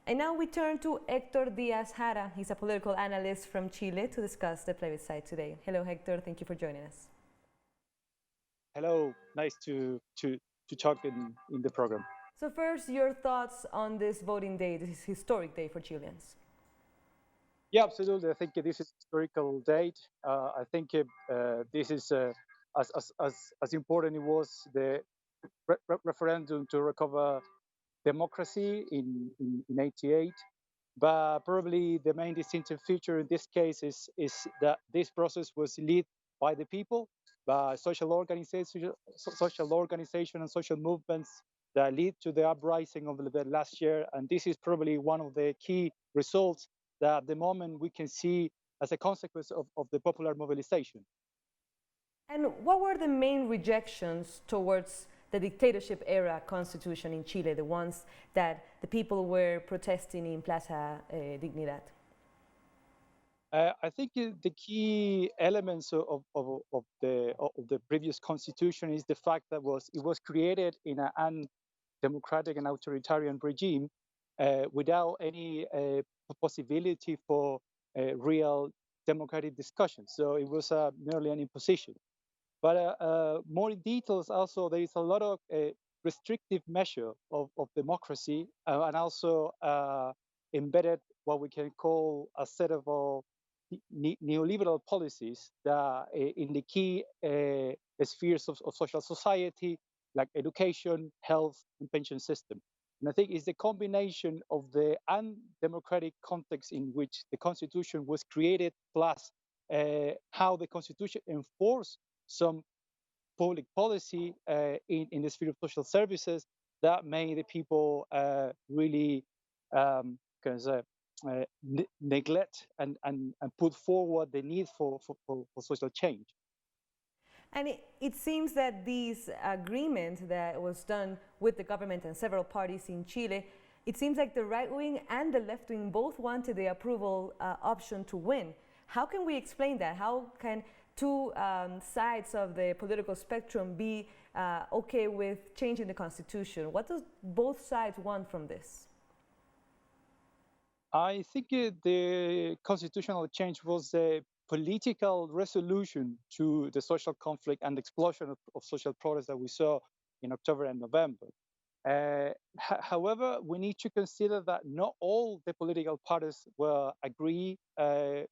And now we turn to Hector Diaz. He's a political analyst from Chile to discuss the plebiscite today. Hello, Hector. Thank you for joining us. Hello. Nice to talk in the program. So first, your thoughts on this voting day, this historic day for Chileans. Yeah, absolutely. I think this is a historical date. I think this is as important it was the referendum to recover democracy in '88. But probably the main distinctive feature in this case is that this process was led by the people, by social organization and social movements that lead to the uprising of the last year. And this is probably one of the key results that at the moment we can see as a consequence of the popular mobilization. And what were the main rejections towards the dictatorship era constitution in Chile, the ones that the people were protesting in Plaza Dignidad? I think the key elements of the previous constitution is the fact that it was created in an undemocratic and authoritarian regime without any possibility for real democratic discussion. So it was merely an imposition. But more in details, also there is a lot of restrictive measure of democracy and also embedded what we can call a set of neoliberal policies that in the key spheres of social society, like education, health, and pension system. And I think it's the combination of the undemocratic context in which the constitution was created, plus how the constitution enforced some public policy in the sphere of social services that made the people really neglect and put forward the need for social change. And it seems that this agreement that was done with the government and several parties in Chile, it seems like the right wing and the left wing both wanted the approval option to win. How can we explain that? How can two sides of the political spectrum be okay with changing the constitution? What does both sides want from this? I think the constitutional change was a political resolution to the social conflict and explosion of social protests that we saw in October and November. However, we need to consider that not all the political parties will agree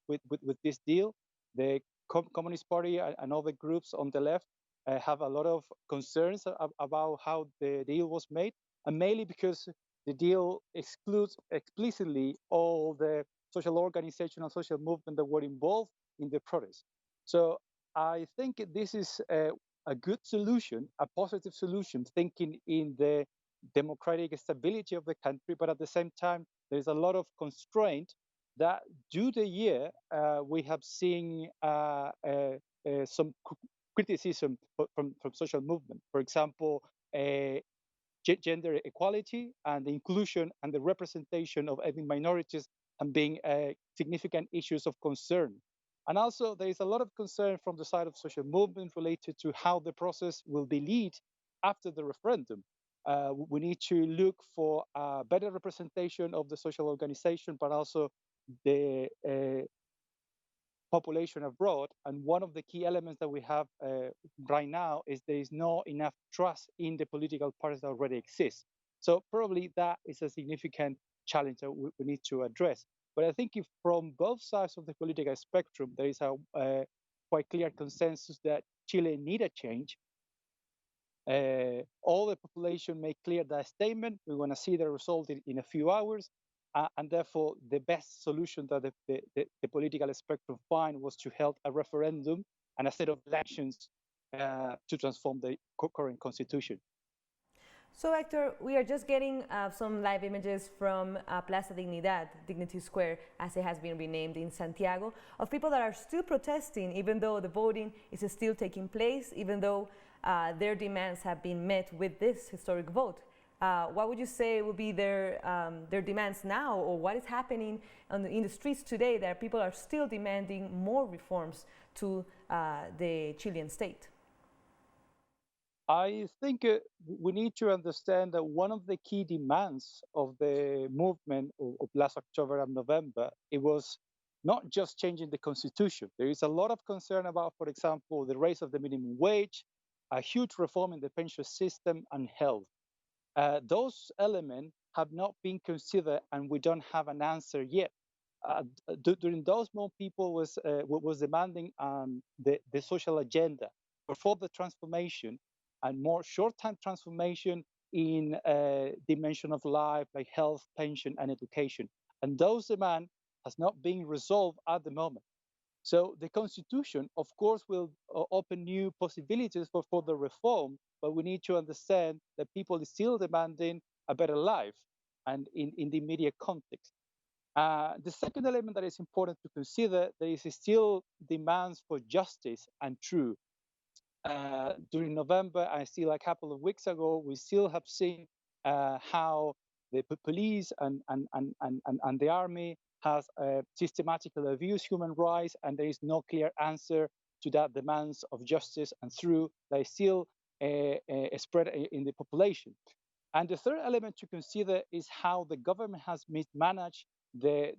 with this deal. The Communist Party and other groups on the left have a lot of concerns about how the deal was made, and mainly because the deal excludes explicitly all the social organization and social movement that were involved in the protest. So I think this is a good solution, a positive solution, thinking in the democratic stability of the country, but at the same time, there's a lot of constraint that due the year we have seen some criticism from social movement. For example, gender equality and the inclusion and the representation of ethnic minorities and being significant issues of concern. And also there is a lot of concern from the side of social movement related to how the process will be led after the referendum. We need to look for a better representation of the social organization, but also the population abroad. And one of the key elements that we have right now is there is not enough trust in the political parties that already exist. So probably that is a significant challenge that we need to address. But I think if from both sides of the political spectrum, there is a quite clear consensus that Chile need a change. All the population made clear that statement. We want to see the result in a few hours. And therefore, the best solution that the political spectrum find was to hold a referendum and a set of elections to transform the current constitution. So, Hector, we are just getting some live images from Plaza Dignidad, Dignity Square, as it has been renamed in Santiago, of people that are still protesting, even though the voting is still taking place, even though their demands have been met with this historic vote. What would you say would be their demands now, or what is happening in the streets today that people are still demanding more reforms to the Chilean state? I think we need to understand that one of the key demands of the movement of last October and November, it was not just changing the constitution. There is a lot of concern about, for example, the raise of the minimum wage, a huge reform in the pension system, and health. Those elements have not been considered, and we don't have an answer yet. During those months, people was demanding the social agenda for further transformation and more short-term transformation in dimension of life like health, pension, and education. And those demands has not been resolved at the moment. So the constitution, of course, will open new possibilities for further reform, but we need to understand that people are still demanding a better life and in the immediate context. The second element that is important to consider, there is still demands for justice and truth. During November and still a couple of weeks ago, we still have seen how the police and the army has systematically abused human rights, and there is no clear answer to that demands of justice and truth that is still spread in the population. And the third element to consider is how the government has mismanaged the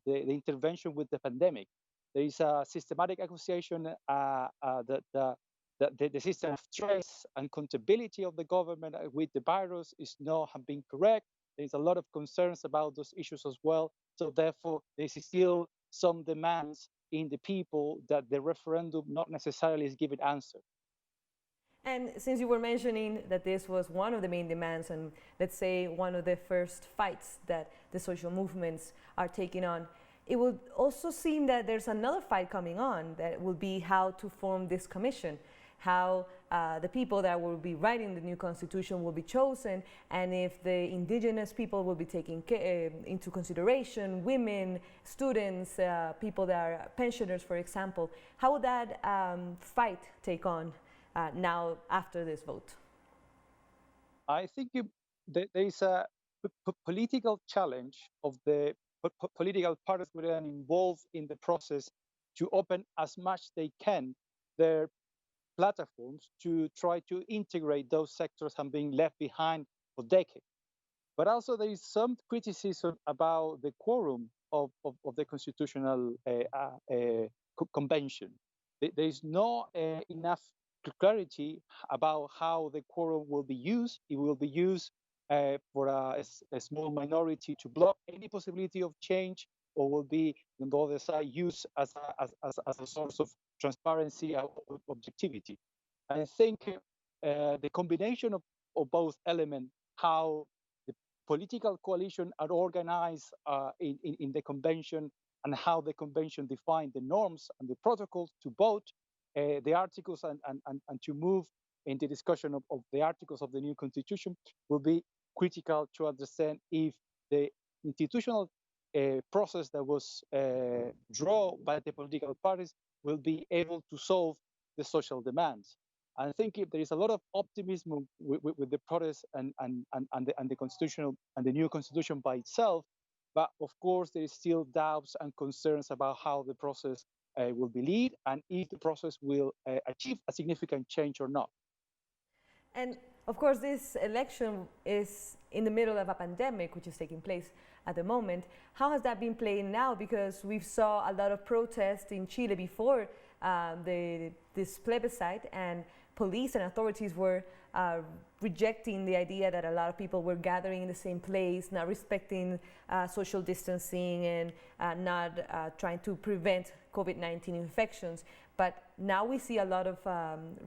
intervention with the pandemic. There is a systematic accusation that the system of trace and accountability of the government with the virus is not have been correct. There's a lot of concerns about those issues as well. So therefore, there's still some demands in the people that the referendum not necessarily is giving answer. And since you were mentioning that this was one of the main demands and let's say one of the first fights that the social movements are taking on, it would also seem that there's another fight coming on that will be how to form this commission, how the people that will be writing the new constitution will be chosen, and if the indigenous people will be taken into consideration, women, students, people that are pensioners, for example. How would that fight take on now after this vote? I think there is a political challenge of the political parties that are involved in the process to open as much they can their platforms to try to integrate those sectors and being left behind for decades. But also there is some criticism about the quorum of the constitutional convention. There is not enough clarity about how the quorum will be used. It will be used for a small minority to block any possibility of change, or will be on the other side used as a source of transparency and objectivity. I think the combination of both elements, how the political coalition are organized in the convention, and how the convention define the norms and the protocols to vote the articles and to move in the discussion of the articles of the new constitution will be critical to understand if the institutional process that was drawn by the political parties will be able to solve the social demands. I think if there is a lot of optimism with the protest and the constitutional and the new constitution by itself, but of course there is still doubts and concerns about how the process will be led and if the process will achieve a significant change or not. And of course, this election is in the middle of a pandemic, which is taking place at the moment. How has that been playing now? Because we saw a lot of protests in Chile before this plebiscite, and police and authorities were rejecting the idea that a lot of people were gathering in the same place, not respecting social distancing, and not trying to prevent COVID-19 infections. But now we see a lot of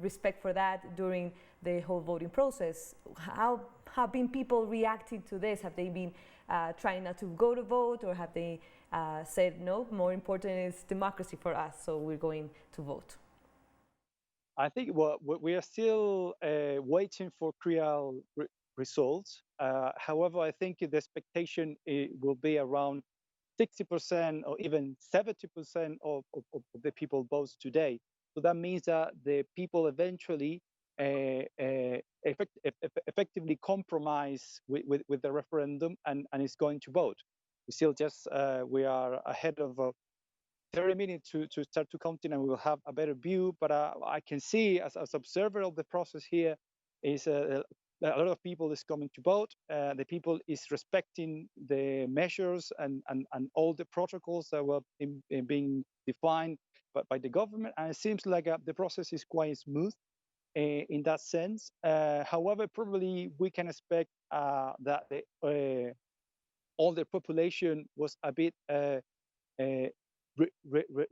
respect for that during the whole voting process. How have been people reacting to this? Have they been trying not to go to vote, or have they said, no, more important is democracy for us, so we're going to vote? I think we are still waiting for clear results. However, I think the expectation will be around 60% or even 70% of the people votes today. So that means that the people eventually effectively compromise with the referendum and is going to vote. We still just we are ahead of 30 minutes to start to counting, and we will have a better view. But I can see as observer of the process here is a lot of people is coming to vote. The people is respecting the measures and all the protocols that were being defined by the government, and it seems like the process is quite smooth in that sense. However, probably we can expect that all the population was a bit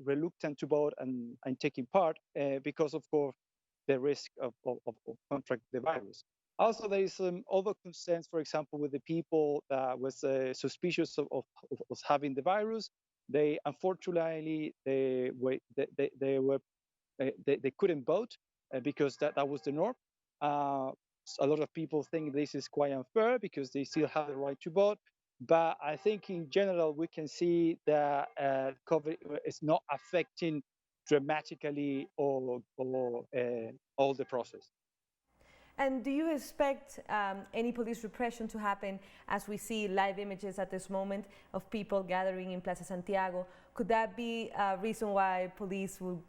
reluctant to vote and taking part because, of course, the risk of contract the virus. Also, there is some other concerns, for example, with the people that was suspicious of having the virus. They unfortunately they were they couldn't vote because that was the norm. A lot of people think this is quite unfair because they still have the right to vote. But I think in general, we can see that COVID is not affecting dramatically all the process. And do you expect any police repression to happen, as we see live images at this moment of people gathering in Plaza Santiago? Could that be a reason why police will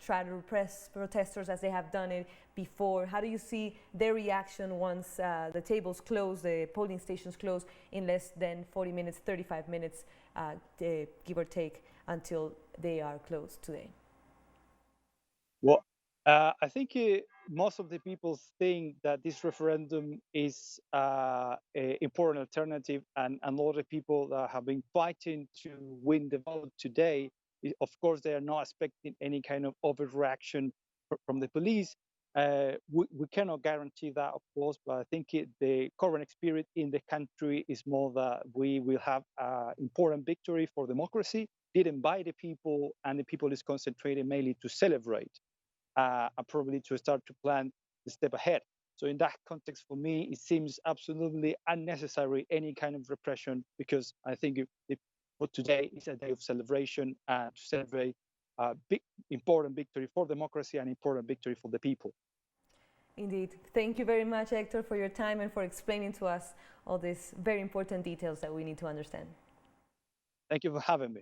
try to repress protesters as they have done it before? How do you see their reaction once the tables close, the polling stations close in less than 40 minutes, 35 minutes, give or take, until they are closed today? Well, I think most of the people think that this referendum is an important alternative, and a lot of people that have been fighting to win the vote today, of course, they are not expecting any kind of overreaction from the police. We cannot guarantee that, of course, but I think the current spirit in the country is more that we will have an important victory for democracy, didn't by the people, and the people is concentrated mainly to celebrate. And probably to start to plan the step ahead. So in that context, for me, it seems absolutely unnecessary any kind of repression, because I think for today is a day of celebration and to celebrate a big, important victory for democracy and important victory for the people. Indeed. Thank you very much, Hector, for your time and for explaining to us all these very important details that we need to understand. Thank you for having me.